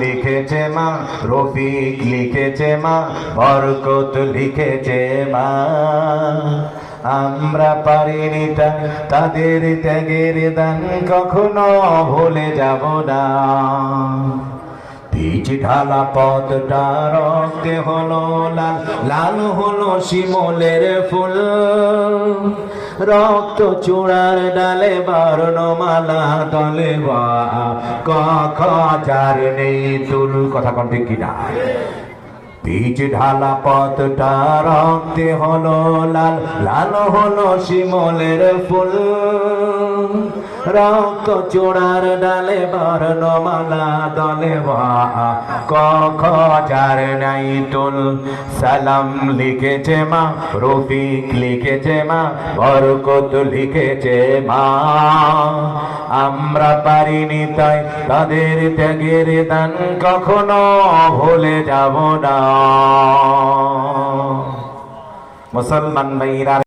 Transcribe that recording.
লিখেছে মা, রফিক লিখেছে মা, বরকত লিখেছে মা। আমরা পারিনি তাদের ত্যাগের দান কখনো ভুলে যাব না। পিচ ঢালা পথটা রক্তে হলো লাল, লাল হলো শিমুলের ফুল। রক্ত চূড়ার ডালে বর্ণমালা তলে বা ক যার নেই তুল। কথা কোন ঠিক কিনা? পিচ ঢালা পথটা রক্তে হলো লাল, লাল হলো শিমুলের ফুল। রক্ত চূড়ার ডালে বর্ণমালা দলে ক যার নাই তুল। সালাম লিখেছে মা, রফিক লিখেছে মা, বরকত লিখেছে মা। আমরা পারিনি তাই তাদের ত্যাগের দান কখনো ভুলে যাব না। মুসলমান ভাইরা